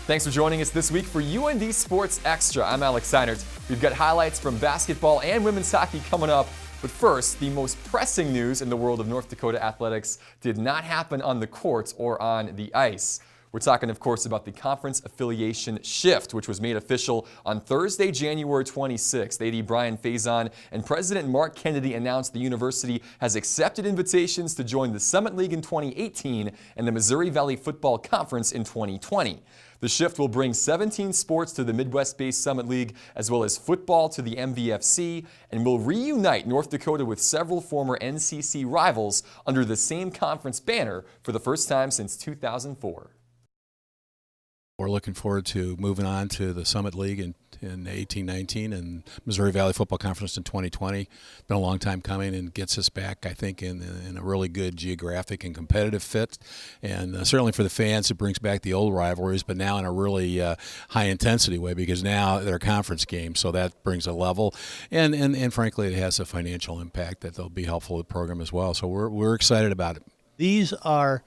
Thanks for joining us this week for UND Sports Extra. I'm Alex Heinert. We've got highlights from basketball and women's hockey coming up. But first, the most pressing news in the world of North Dakota athletics did not happen on the court or on the ice. We're talking, of course, about the conference affiliation shift, which was made official on Thursday, January 26th. AD Brian Faison and President Mark Kennedy announced the university has accepted invitations to join the Summit League in 2018 and the Missouri Valley Football Conference in 2020. The shift will bring 17 sports to the Midwest-based Summit League, as well as football to the MVFC, and will reunite North Dakota with several former NCC rivals under the same conference banner for the first time since 2004. We're looking forward to moving on to the Summit League in 18-19 and Missouri Valley Football Conference in 2020. It's been a long time coming and gets us back, I think, in a really good geographic and competitive fit. And certainly for the fans, it brings back the old rivalries, but now in a really high-intensity way, because now they're conference games, so that brings a level. And frankly, it has a financial impact that will be helpful to the program as well. So we're excited about it. These are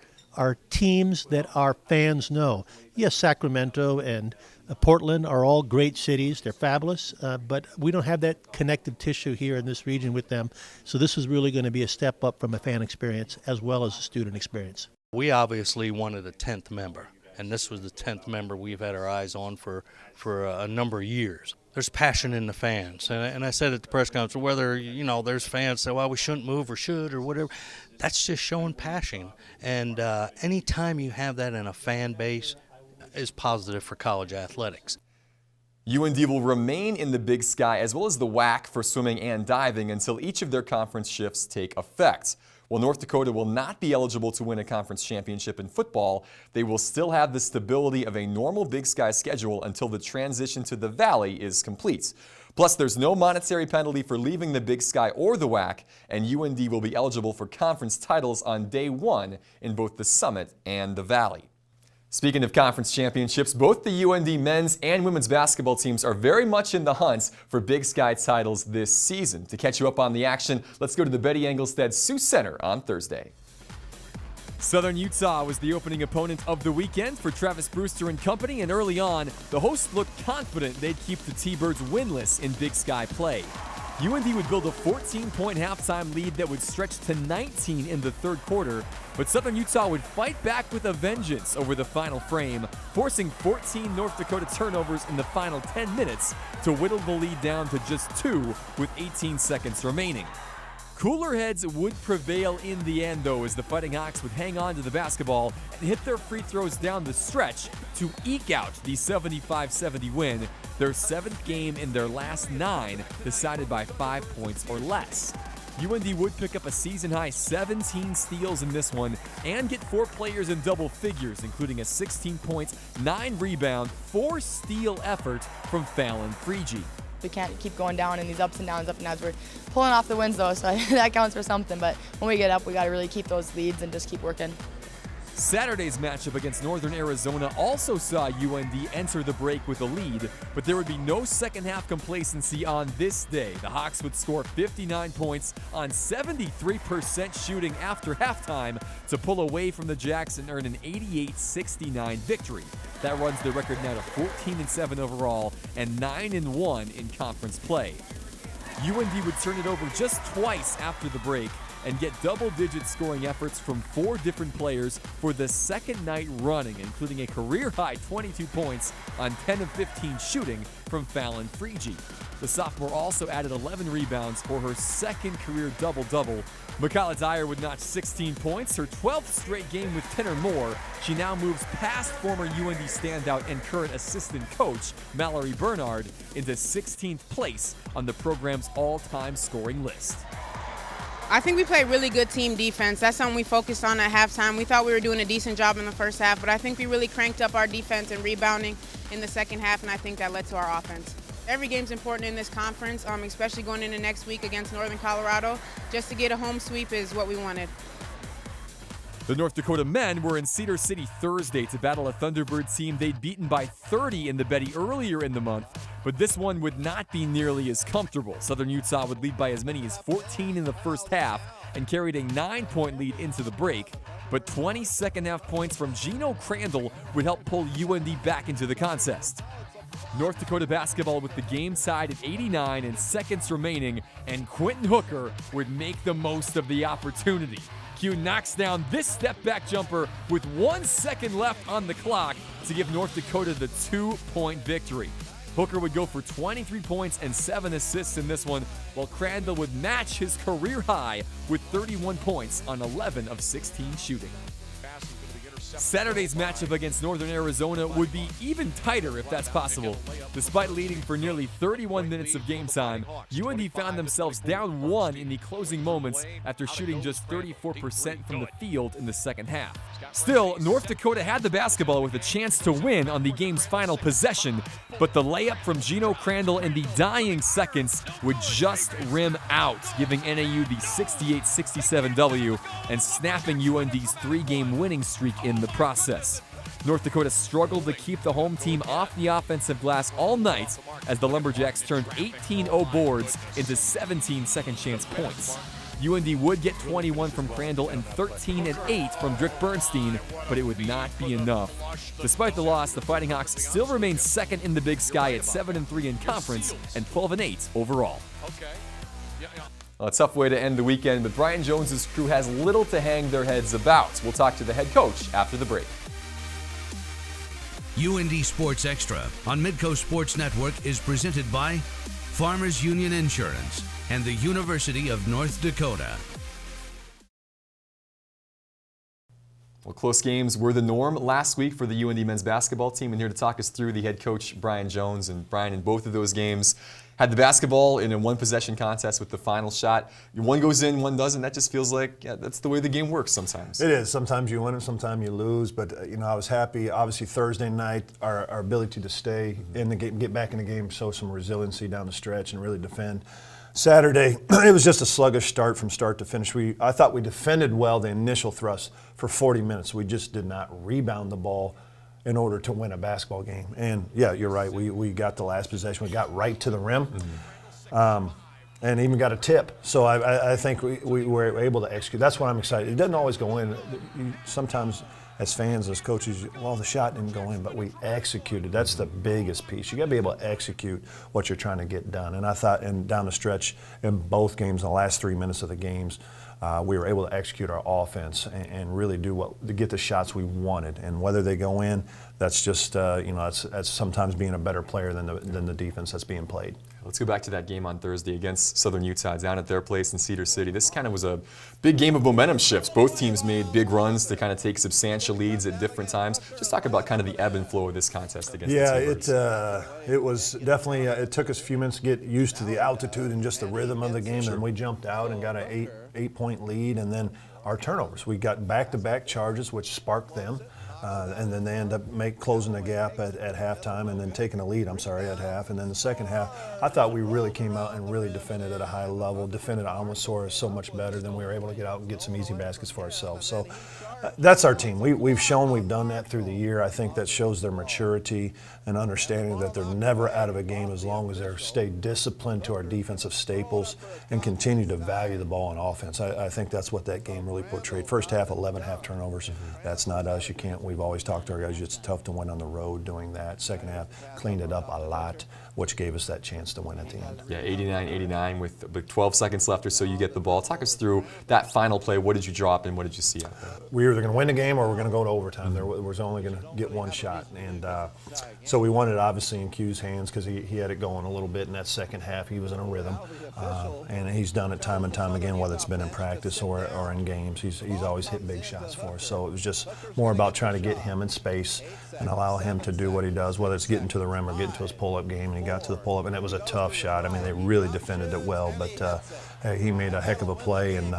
teams that our fans know. Yes, Sacramento and Portland are all great cities. They're fabulous, but we don't have that connective tissue here in this region with them. So this is really going to be a step up from a fan experience as well as a student experience. We obviously wanted a 10th member, and this was the 10th member we've had our eyes on for a number of years. There's passion in the fans, and I said at the press conference, whether, there's fans say, well, we shouldn't move or should or whatever, that's just showing passion. And anytime you have that in a fan base is positive for college athletics. UND will remain in the Big Sky as well as the WAC for swimming and diving until each of their conference shifts take effect. While North Dakota will not be eligible to win a conference championship in football, they will still have the stability of a normal Big Sky schedule until the transition to the Valley is complete. Plus, there's no monetary penalty for leaving the Big Sky or the WAC, and UND will be eligible for conference titles on day one in both the Summit and the Valley. Speaking of conference championships, both the UND men's and women's basketball teams are very much in the hunt for Big Sky titles this season. To catch you up on the action, let's go to the Betty Engelstad Sioux Center on Thursday. Southern Utah was the opening opponent of the weekend for Travis Brewster and company, and early on, the hosts looked confident they'd keep the T-Birds winless in Big Sky play. UND would build a 14-point halftime lead that would stretch to 19 in the third quarter, but Southern Utah would fight back with a vengeance over the final frame, forcing 14 North Dakota turnovers in the final 10 minutes to whittle the lead down to just 2 with 18 seconds remaining. Cooler heads would prevail in the end, though, as the Fighting Hawks would hang on to the basketball and hit their free throws down the stretch to eke out the 75-70 win, their 7th game in their last 9, decided by 5 points or less. UND would pick up a season-high 17 steals in this one and get 4 players in double figures, including a 16 points, 9 rebound, 4 steal effort from Fallon Freegee. We can't keep going down in these ups and downs. We're pulling off the wins, though, so that counts for something. But when we get up, we got to really keep those leads and just keep working. Saturday's matchup against Northern Arizona also saw UND enter the break with a lead, but there would be no second-half complacency on this day. The Hawks would score 59 points on 73% shooting after halftime to pull away from the Jacks and earn an 88-69 victory. That runs their record now to 14-7 overall and 9-1 in conference play. UND would turn it over just twice after the break and get double-digit scoring efforts from 4 different players for the second night running, including a career-high 22 points on 10 of 15 shooting from Fallon Freegee. The sophomore also added 11 rebounds for her second career double-double. Mikala Dyer would notch 16 points, her 12th straight game with 10 or more. She now moves past former UND standout and current assistant coach Mallory Bernard into 16th place on the program's all-time scoring list. I think we played really good team defense. That's something we focused on at halftime. We thought we were doing a decent job in the first half, but I think we really cranked up our defense and rebounding in the second half, and I think that led to our offense. Every game's important in this conference, especially going into next week against Northern Colorado. Just to get a home sweep is what we wanted. The North Dakota men were in Cedar City Thursday to battle a Thunderbird team they'd beaten by 30 in the Betty earlier in the month, but this one would not be nearly as comfortable. Southern Utah would lead by as many as 14 in the first half and carried a 9-point lead into the break. but 20 second-half points from Gino Crandall would help pull UND back into the contest. North Dakota basketball with the game tied at 89 and seconds remaining, and Quentin Hooker would make the most of the opportunity. Q knocks down this step-back jumper with 1 second left on the clock to give North Dakota the 2-point victory. Hooker would go for 23 points and 7 assists in this one, while Crandall would match his career high with 31 points on 11 of 16 shooting. Saturday's matchup against Northern Arizona would be even tighter if that's possible. Despite leading for nearly 31 minutes of game time, UND found themselves down 1 in the closing moments after shooting just 34% from the field in the second half. Still, North Dakota had the basketball with a chance to win on the game's final possession, but the layup from Gino Crandall in the dying seconds would just rim out, giving NAU the 68-67 W and snapping UND's 3-game winning streak in the process. North Dakota struggled to keep the home team off the offensive glass all night as the Lumberjacks turned 18-0 boards into 17 second-chance points. UND would get 21 from Crandall and 13 and 8 from Drick Bernstein, but it would not be enough. Despite the loss, the Fighting Hawks still remain second in the Big Sky at 7-3 in conference and 12-8 overall. Well, a tough way to end the weekend, but Brian Jones's crew has little to hang their heads about. We'll talk to the head coach after the break. UND Sports Extra on Midco Sports Network is presented by Farmers Union Insurance and the University of North Dakota. Well, close games were the norm last week for the UND men's basketball team, and here to talk us through the head coach, Brian Jones. And Brian, in both of those games, had the basketball in a one-possession contest with the final shot. One goes in, one doesn't. That just feels like that's the way the game works sometimes. It is. Sometimes you win and sometimes you lose. But, I was happy. Obviously, Thursday night, our ability to stay in the game, get back in the game, show some resiliency down the stretch and really defend. Saturday, it was just a sluggish start from start to finish. I thought we defended well the initial thrust for 40 minutes. We just did not rebound the ball in order to win a basketball game. And, yeah, you're right. We got the last possession. We got right to the rim and even got a tip. So I think we were able to execute. That's why I'm excited. It doesn't always go in. Sometimes as fans, as coaches, well, the shot didn't go in, but we executed. That's the biggest piece. You got to be able to execute what you're trying to get done. And I thought, and down the stretch in both games, in the last 3 minutes of the games, we were able to execute our offense and really to get the shots we wanted. And whether they go in, that's just that's sometimes being a better player than the defense that's being played. Let's go back to that game on Thursday against Southern Utah down at their place in Cedar City. This kind of was a big game of momentum shifts. Both teams made big runs to kind of take substantial leads at different times. Just talk about kind of the ebb and flow of this contest against the T-Birds. It was definitely, it took us a few minutes to get used to the altitude and just the rhythm of the game, and we jumped out and got an eight-point lead, and then our turnovers. We got back-to-back charges, which sparked them. And then they end up closing the gap at halftime and then taking a lead, at half. And then the second half, I thought we really came out and really defended at a high level, defended Almasaur so much better than we were able to get out and get some easy baskets for ourselves. So that's our team. We've shown we've done that through the year. I think that shows their maturity and understanding that they're never out of a game as long as they stay disciplined to our defensive staples and continue to value the ball on offense. I think that's what that game really portrayed. First half, 11 half turnovers. That's not us. We've always talked to our guys, it's tough to win on the road doing that. Second half, cleaned it up a lot, which gave us that chance to win at the end. Yeah, 89-89 with 12 seconds left or so, you get the ball. Talk us through that final play. What did you drop and what did you see out there? We were either going to win the game or we're going to go to overtime. There was only going to get one shot. And so we wanted it obviously in Q's hands because he had it going a little bit in that second half. He was in a rhythm. And he's done it time and time again, whether it's been in practice or in games. He's always hit big shots for us. So it was just more about trying to get him in space and allow him to do what he does, whether it's getting to the rim or getting to his pull-up game. And he got to the pull-up, and it was a tough shot. I mean, they really defended it well, but he made a heck of a play, and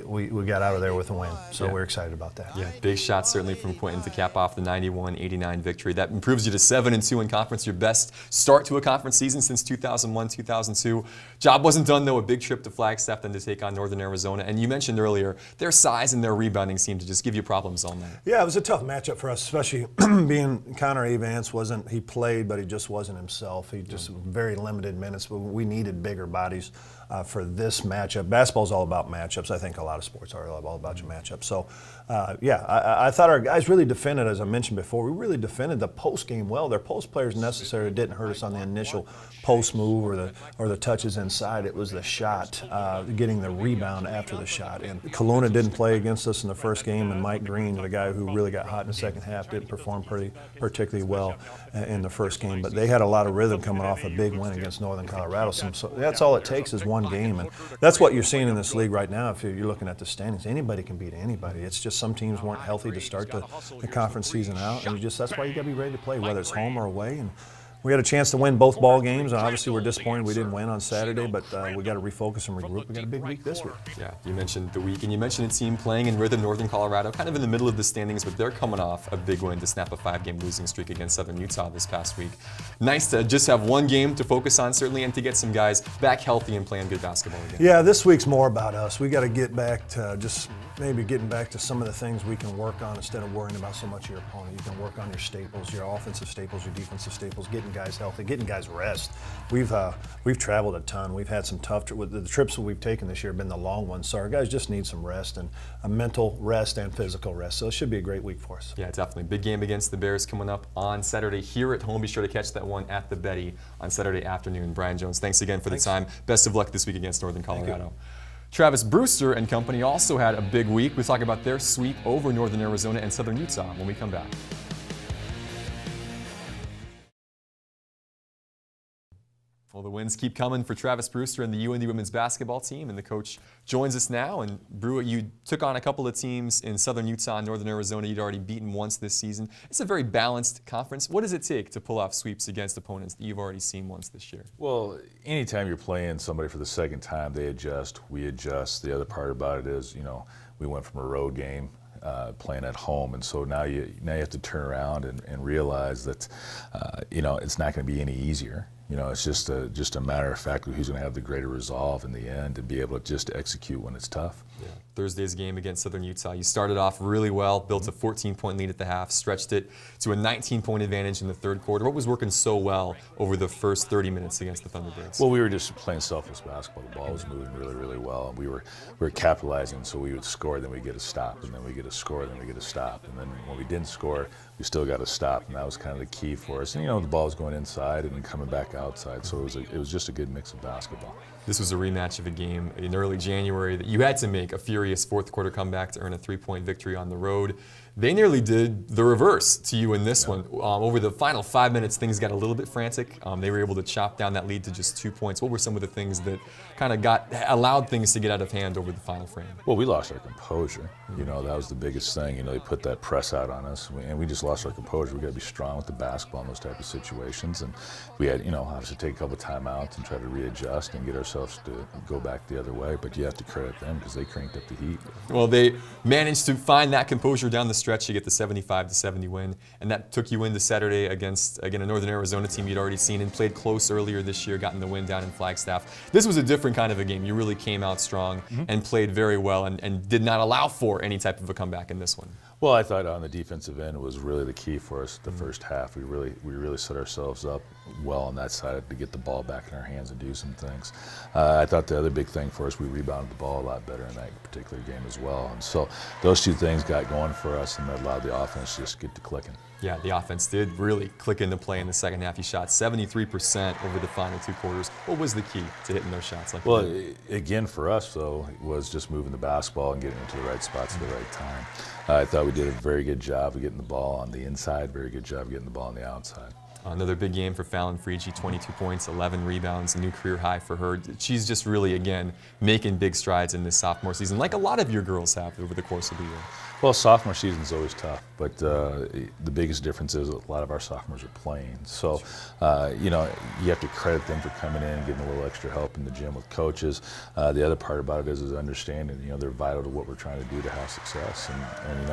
we got out of there with a win. So we're excited about that. Yeah, big shot certainly from Quentin to cap off the 91-89 victory. That improves you to 7-2 in conference, your best start to a conference season since 2001-2002. Job wasn't done though. A big trip to Flagstaff, then to take on Northern Arizona. And you mentioned earlier their size and their rebounding seemed to just give you problems all night. Yeah, it was a tough matchup for us, especially being Connor Avance he played, but he just wasn't himself. himself. He just very limited minutes, but we needed bigger bodies for this matchup. Basketball's all about matchups. I think a lot of sports are all about your matchups. So, I thought our guys really defended, as I mentioned before, we really defended the post game well. Their post players necessarily didn't hurt us on the initial post move or the touches inside. It was the shot, getting the rebound after the shot. And Kelowna didn't play against us in the first game, and Mike Green, the guy who really got hot in the second half, didn't perform particularly well in the first game. But they had a lot of rhythm coming off a big win against Northern Colorado. So that's all it takes is one game, and that's what you're seeing in this league right now. If you're looking at the standings, anybody can beat anybody. It's just some teams weren't healthy to start the conference season out, and that's why you got to be ready to play, whether it's home or away. And we had a chance to win both ball games, and obviously we're disappointed we didn't win on Saturday, but we got to refocus and regroup. We got a big week this week. Yeah, you mentioned the week, and you mentioned a team playing in rhythm, Northern Colorado, kind of in the middle of the standings, but they're coming off a big win to snap a 5-game losing streak against Southern Utah this past week. Nice to just have one game to focus on, certainly, and to get some guys back healthy and playing good basketball again. Yeah, this week's more about us. We got to get back to just maybe getting back to some of the things we can work on instead of worrying about so much of your opponent. You can work on your staples, your offensive staples, your defensive staples, getting guys healthy, getting guys rest. We've traveled a ton. We've had some tough the trips that we've taken this year have been the long ones. So our guys just need some rest, and a mental rest and physical rest. So it should be a great week for us. Yeah, definitely. Big game against the Bears coming up on Saturday here at home. Be sure to catch that one at the Betty on Saturday afternoon. Brian Jones, thanks again for the time. Best of luck this week against Northern Colorado. Travis Brewster and company also had a big week. We talk about their sweep over Northern Arizona and Southern Utah when we come back. Well, the wins keep coming for Travis Brewster and the UND women's basketball team, and the coach joins us now. And Brew, you took on a couple of teams in Southern Utah and Northern Arizona. You'd already beaten once this season. It's a very balanced conference. What does it take to pull off sweeps against opponents that you've already seen once this year? Well, anytime you're playing somebody for the second time, they adjust, we adjust. The other part about it is, we went from a road game playing at home, and so now you have to turn around and realize that it's not going to be any easier. It's just a matter of fact of who's going to have the greater resolve in the end and be able to just execute when it's tough. Yeah. Thursday's game against Southern Utah, you started off really well, built a 14-point lead at the half, stretched it to a 19-point advantage in the third quarter. What was working so well over the first 30 minutes against the Thunderbirds? Well, we were just playing selfless basketball. The ball was moving really, really well, and we were capitalizing. So we would score, then we get a stop, and then we get a score, then we get a stop, and then when we didn't score, we still got a stop, and that was kind of the key for us. And the ball was going inside and then coming back outside, so it was just a good mix of basketball. This was a rematch of a game in early January that you had to make a furious fourth quarter comeback to earn a 3-point victory on the road. They nearly did the reverse to you in this one. Over the final 5 minutes, things got a little bit frantic. They were able to chop down that lead to just 2 points. What were some of the things that kind of allowed things to get out of hand over the final frame? Well, we lost our composure. That was the biggest thing. They put that press out on us, and we just lost our composure. We got to be strong with the basketball in those type of situations, and we had, obviously take a couple of timeouts and try to readjust and get ourselves to go back the other way. But you have to credit them because they cranked up the heat. Well, they managed to find that composure down the stretch. You get the 75-70 win, and that took you into Saturday against, again, a Northern Arizona team you'd already seen and played close earlier this year, gotten the win down in Flagstaff. This was a different kind of a game. You really came out strong and played very well and did not allow for any type of a comeback in this one. Well, I thought on the defensive end it was really the key for us the first half. We really set ourselves up well on that side to get the ball back in our hands and do some things. I thought the other big thing for us, we rebounded the ball a lot better in that particular game as well. And so those two things got going for us, and that allowed the offense to just get to clicking. Yeah, the offense did really click into play in the second half. You shot 73% over the final 2 quarters. What was the key to hitting those shots? Well, again, for us, though, was just moving the basketball and getting into the right spots at the right time. I thought we did a very good job of getting the ball on the inside, very good job of getting the ball on the outside. Another big game for Fallon Frigie, 22 points, 11 rebounds, a new career high for her. She's just really, again, making big strides in this sophomore season, like a lot of your girls have over the course of the year. Well, sophomore season is always tough, but the biggest difference is a lot of our sophomores are playing. So, you have to credit them for coming in and getting a little extra help in the gym with coaches. The other part about it is understanding, they're vital to what we're trying to do to have success. And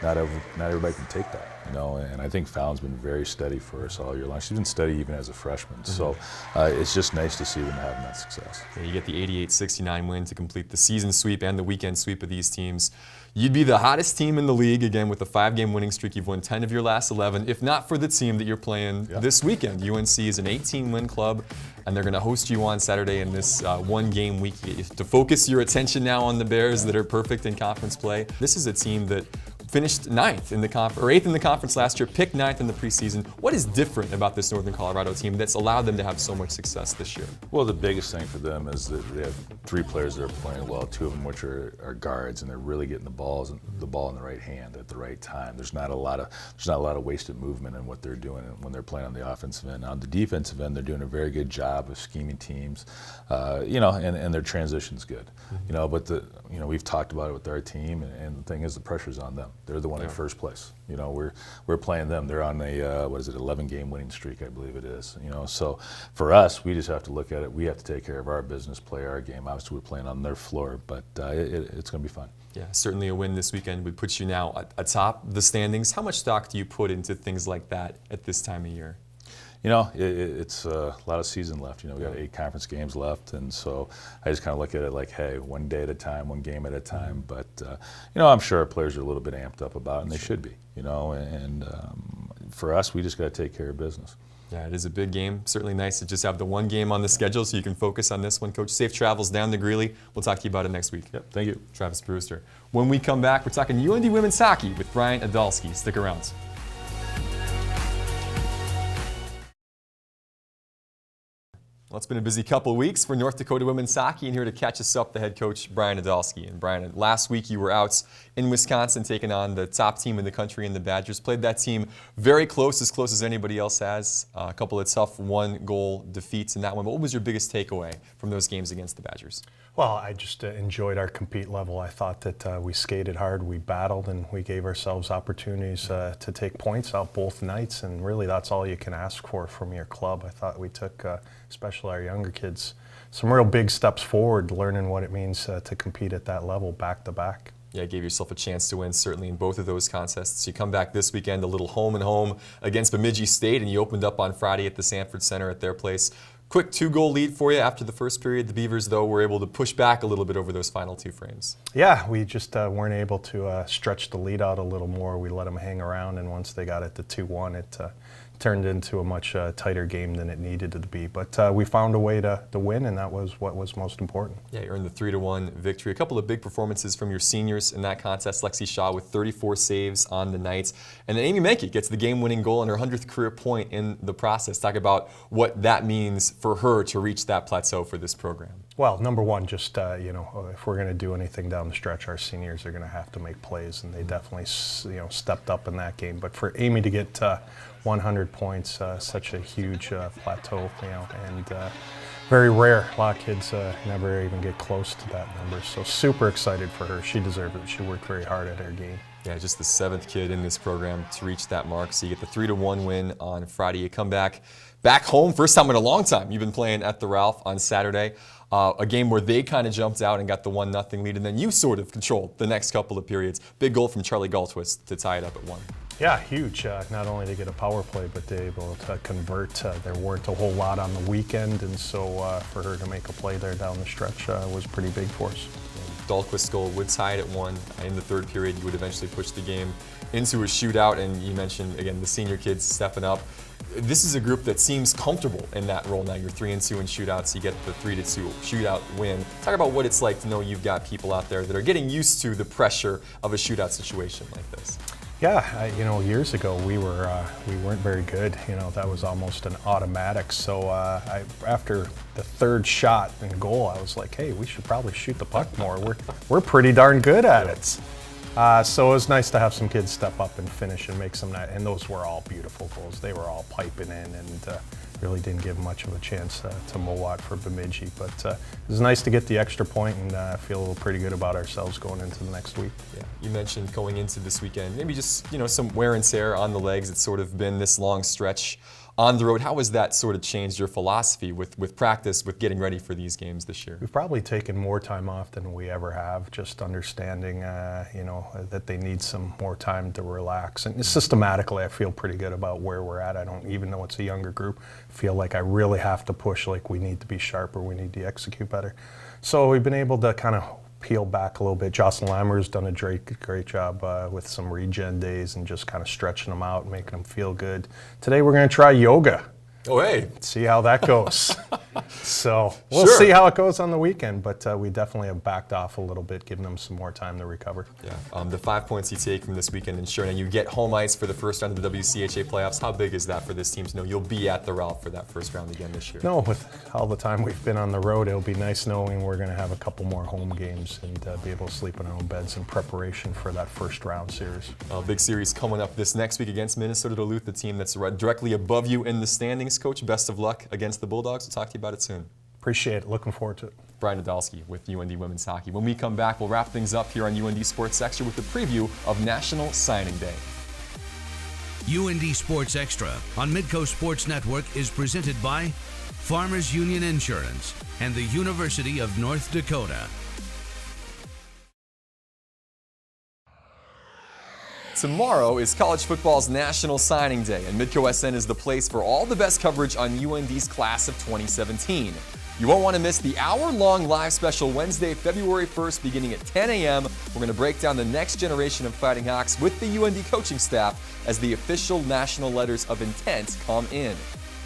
not everybody can take that, and I think Fallon's been very steady for us all year long. She's been steady even as a freshman. So it's just nice to see them having that success. Yeah, you get the 88-69 win to complete the season sweep and the weekend sweep of these teams. You'd be the hottest team in the league, again, with a 5-game winning streak. You've won 10 of your last 11, if not for the team that you're playing this weekend. UNC is an 18-win club, and they're going to host you on Saturday in this one-game week. To focus your attention now on the Bears that are perfect in conference play. This is a team that finished 9th in the conference, or 8th in the conference last year, picked 9th in the preseason. What is different about this Northern Colorado team that's allowed them to have so much success this year? Well, the biggest thing for them is that they have 3 players that are playing well, 2 of them which are guards, and they're really getting the ball in the right hand at the right time. There's not a lot of wasted movement in what they're doing when they're playing on the offensive end. On the defensive end, they're doing a very good job of scheming teams, and their transition's good. But we've talked about it with our team, and the thing is, the pressure's on them. They're the one in first place. We're playing them. They're on a 11-game winning streak, I believe it is. So for us, we just have to look at it. We have to take care of our business, play our game. Obviously, we're playing on their floor, but it's going to be fun. Yeah, certainly a win this weekend would put you now atop the standings. How much stock do you put into things like that at this time of year? It's a lot of season left. We got 8 conference games left, and so I just kind of look at it like, hey, one day at a time, one game at a time. But I'm sure our players are a little bit amped up about it, and they should be. And for us, we just got to take care of business. Yeah, it is a big game. Certainly nice to just have the one game on the schedule so you can focus on this one. Coach, safe travels down to Greeley. We'll talk to you about it next week. Yep, thank you. Travis Brewster. When we come back, we're talking UND women's hockey with Brian Idalski. Stick around. Well, it's been a busy couple of weeks for North Dakota women's hockey, and here to catch us up, the head coach, Brian Idalski. And Brian, last week you were out in Wisconsin taking on the top team in the country in the Badgers. Played that team very close as anybody else has. A couple of tough 1-goal defeats in that one. But what was your biggest takeaway from those games against the Badgers? Well, I just enjoyed our compete level. I thought that we skated hard, we battled, and we gave ourselves opportunities to take points out both nights, and really that's all you can ask for from your club. I thought we took, especially our younger kids, some real big steps forward, learning what it means to compete at that level back to back. Yeah, gave yourself a chance to win, certainly, in both of those contests. You come back this weekend, a little home-and-home against Bemidji State, and you opened up on Friday at the Sanford Center at their place. Quick 2-goal lead for you after the first period. The Beavers, though, were able to push back a little bit over those final 2 frames. Yeah, we just weren't able to stretch the lead out a little more. We let them hang around, and once they got it to 2-1, it turned into a much tighter game than it needed to be. But we found a way to win, and that was what was most important. Yeah, you earned the 3-1 victory. A couple of big performances from your seniors in that contest. Lexi Shaw with 34 saves on the night. And then Amy Menke gets the game-winning goal and her 100th career point in the process. Talk about what that means for her to reach that plateau for this program. Well, number one, just, if we're going to do anything down the stretch, our seniors are going to have to make plays, and they definitely, stepped up in that game. But for Amy to get 100 points, such a huge plateau, and very rare. A lot of kids never even get close to that number. So super excited for her. She deserved it. She worked very hard at her game. Yeah, just the 7th kid in this program to reach that mark. So you get the 3-1 win on Friday. You come back home, first time in a long time. You've been playing at the Ralph on Saturday. A game where they kind of jumped out and got the 1-0 lead, and then you sort of controlled the next couple of periods. Big goal from Charlie Galtwist to tie it up at 1. Yeah, huge. Not only to get a power play, but they're able to convert. There weren't a whole lot on the weekend, and so for her to make a play there down the stretch was pretty big for us. Dahlquist's goal would tie it at 1. In the 3rd period, you would eventually push the game into a shootout, and you mentioned, again, the senior kids stepping up. This is a group that seems comfortable in that role now. You're 3-2 in shootouts. You get the 3-2 shootout win. Talk about what it's like to know you've got people out there that are getting used to the pressure of a shootout situation like this. Yeah, years ago we weren't very good. That was almost an automatic. So after the 3rd shot and goal, I was like, hey, we should probably shoot the puck more. We're pretty darn good at it. So it was nice to have some kids step up and finish and make some, and those were all beautiful goals. They were all piping in, and really didn't give much of a chance to Mowat for Bemidji. But it was nice to get the extra point and feel pretty good about ourselves going into the next week. Yeah, you mentioned going into this weekend, maybe just some wear and tear on the legs. It's sort of been this long stretch on the road. How has that sort of changed your philosophy with practice, with getting ready for these games this year? We've probably taken more time off than we ever have, just understanding, that they need some more time to relax. And systematically, I feel pretty good about where we're at. I don't, even though it's a younger group, feel like I really have to push, like we need to be sharper, we need to execute better. So we've been able to kind of peel back a little bit. Jocelyn Lammer's done a great job with some regen days and just kind of stretching them out and making them feel good. Today we're going to try yoga. Oh, hey. See how that goes. So we'll Sure. see how it goes on the weekend, but we definitely have backed off a little bit, giving them some more time to recover. Yeah. The 5 points you take from this weekend ensuring you get home ice for the first round of the WCHA playoffs. How big is that for this team to know you'll be at the route for that first round again this year? No, with all the time we've been on the road, it'll be nice knowing we're going to have a couple more home games and be able to sleep in our own beds in preparation for that first round series. Big series coming up this next week against Minnesota Duluth, the team that's directly above you in the standings. Coach, best of luck against the Bulldogs. We'll talk to you about it soon. Appreciate it. Looking forward to it. Brian Idalski with UND Women's Hockey. When we come back, we'll wrap things up here on UND Sports Extra with a preview of National Signing Day. UND Sports Extra on Midco Sports Network is presented by Farmers Union Insurance and the University of North Dakota. Tomorrow is college football's National Signing Day, and Midco SN is the place for all the best coverage on UND's class of 2017. You won't want to miss the hour-long live special Wednesday, February 1st, beginning at 10 a.m. We're going to break down the next generation of Fighting Hawks with the UND coaching staff as the official national letters of intent come in.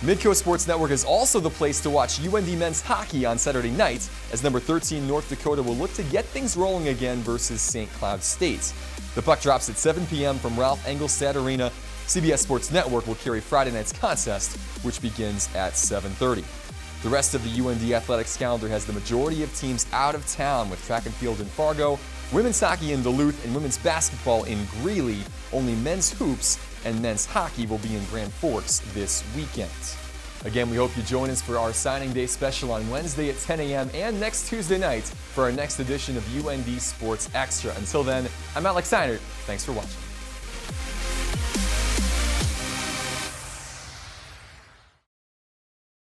Midco Sports Network is also the place to watch UND men's hockey on Saturday night, as number 13 North Dakota will look to get things rolling again versus St. Cloud State. The puck drops at 7 p.m. from Ralph Engelstad Arena. CBS Sports Network will carry Friday night's contest, which begins at 7:30. The rest of the UND athletics calendar has the majority of teams out of town, with track and field in Fargo, women's hockey in Duluth, and women's basketball in Greeley. Only men's hoops and men's hockey will be in Grand Forks this weekend. Again, we hope you join us for our Signing Day special on Wednesday at 10 a.m. and next Tuesday night for our next edition of UND Sports Extra. Until then, I'm Alex Heinert. Thanks for watching.